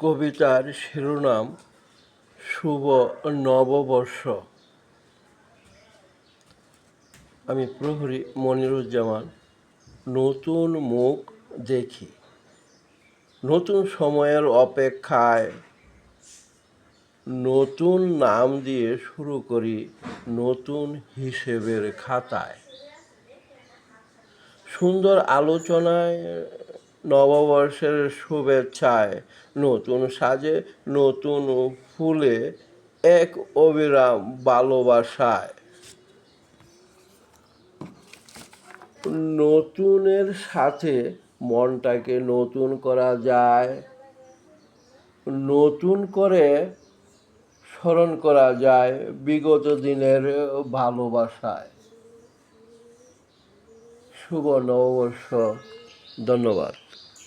কবিতার শিরোনাম শুভ নববর্ষ। আমি প্রহরী মনিরুজ্জামান। নতুন মুখ দেখি, নতুন সময়ের অপেক্ষায় নতুন নাম দিয়ে শুরু করি নতুন হিসেবের খাতায়। সুন্দর আলোচনায়, নববর্ষের শুভেচ্ছায়, নতুন সাজে, নতুন ফুলে, এক অবিরাম ভালোবাসায়। নতুনের সাথে মনটাকে নতুন করা যায়, নতুন করে স্মরণ করা যায় বিগত দিনের ভালোবাসায়। শুভ নববর্ষ। ধন্যবাদ।